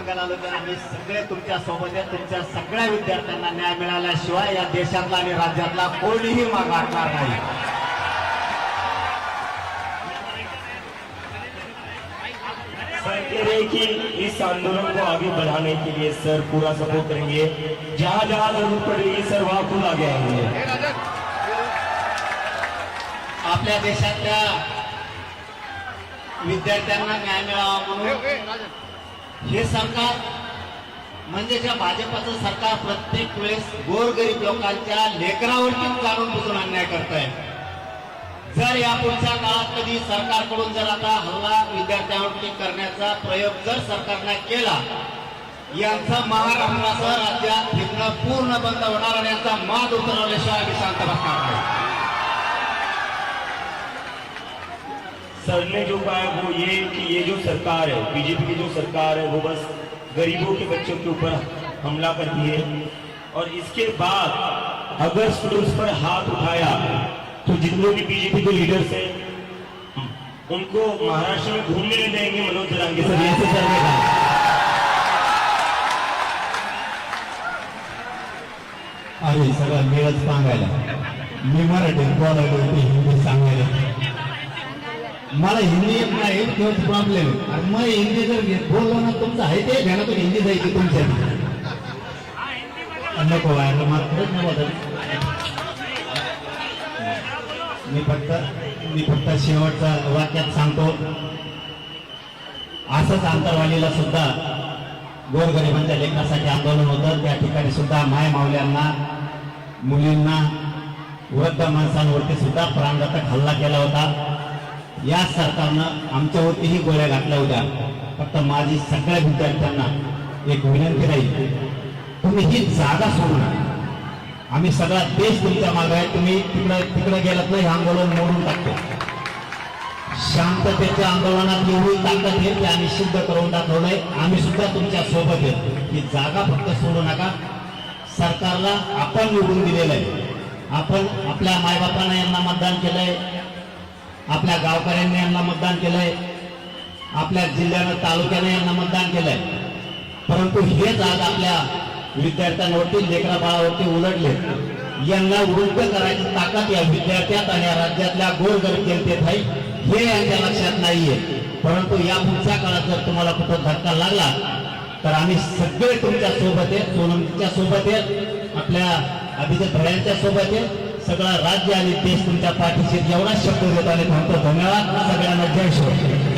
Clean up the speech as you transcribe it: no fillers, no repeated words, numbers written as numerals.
सांगायला आलो तर आम्ही सगळे तुमच्या सोबत आहे. तुमच्या सगळ्या विद्यार्थ्यांना न्याय मिळाल्याशिवाय या देशातला आणि राज्यातला कोणीही मागाटणार नाही. सर कह रहे कि इस आंदोलन को आगे बढ़ाने के लिए सर पूरा सपोर्ट करेंगे, जहां जहां जरूरत पड़ेगी सर वहां खुद आगे आएंगे. आपल्या देशातल्या विद्यार्थ्यांना न्याय मिळावा म्हणून हे सरकार म्हणजे ज्या भाजपचं सरकार प्रत्येक वेळेस गोरगरीब लोकांच्या लेकरावरती काढून बुजून अन्याय करत आहे. जर या पुढच्या काळात कधी सरकारकडून जर आता हल्ला विद्यार्थ्यांवरती करण्याचा प्रयोग जर सरकारने केला, यांचं महाराष्ट्रासह राज्यात फिरणं पूर्ण बंद होणार आणि यांचा माद उतरवल्याशिवाय आम्ही शांत बसणार नाही. सर ने जो कहा है वो ये कि ये जो सरकार है, बीजेपी की जो सरकार है, वो बस गरीबों के बच्चों के ऊपर हमला करती है. और इसके बाद अगर स्टूडेंट्स पर हाथ उठाया तो जितने भी बीजेपी के लीडर्स हैं उनको महाराष्ट्र में घूमने नहीं देंगे. मनोज जरांगे सर ऐसे सर ने कहा. अरे सगळं मेळच सांगायला, मी मराठीत बोलायला होते, हिंदी सांगायला. मला हिंदी येत नाही तोच प्रॉब्लेम. आणि मग हिंदी जर बोललो ना तुमचं आहे ते ध्यानातून हिंदी जायची तुमच्या नको व्हायला मात्रच नव्हतं. मी फक्त शेवटचा वाक्यात सांगतो, असंच आंतरवालीला सुद्धा गोरगरिबांच्या लेकरासाठी आंदोलन होतं. त्या ठिकाणी सुद्धा माय मावल्यांना, मुलींना, वृद्ध माणसांवरती सुद्धा प्राणघातक हल्ला केला होता. या सरकारनं आमच्यावरतीही गोळ्या घातल्या होत्या. फक्त माझी सगळ्या विद्यार्थ्यांना एक विनंती राहील, तुम्ही ही जागा सोडू नका. आम्ही सगळा देश तुमच्या मागे आहे. तुम्ही तिकडे गेलात नाही, आंदोलन मोडून टाकतो. शांततेच्या आंदोलनात एवढी ताकद आहे की आम्ही सिद्ध करून दाखवलंय. आम्ही सुद्धा तुमच्या सोबत आहे. ही जागा फक्त सोडू नका. सरकारला आपण निवडून दिलेलं आहे. आपण आपल्या मायबापांना यांना मतदान केलंय, आपल्या गावकऱ्यांनी यांना मतदान केलंय, आपल्या जिल्ह्यानं तालुक्याने यांना मतदान केलंय. परंतु हेच आज आपल्या विद्यार्थ्यांवरती, लेकरा बाळावरती उलटले. यांना उलट करायची ताकद या विद्यार्थ्यात आणि या राज्यातल्या गोरगरीब जनतेत आहे, हे यांच्या लक्षात नाहीये. परंतु या पुढच्या काळात जर तुम्हाला कुठं धक्का लागला तर आम्ही सगळे तुमच्या सोबत आहे. सोनमच्या सोबत आहे, आपल्या अभिजित भयांच्या सोबत आहे. सगळं राज्य आणि देश तुमच्या पाठीशी एवढा शब्द देतो आणि म्हणतो धन्यवाद. सगळ्यांना जय शिवराय.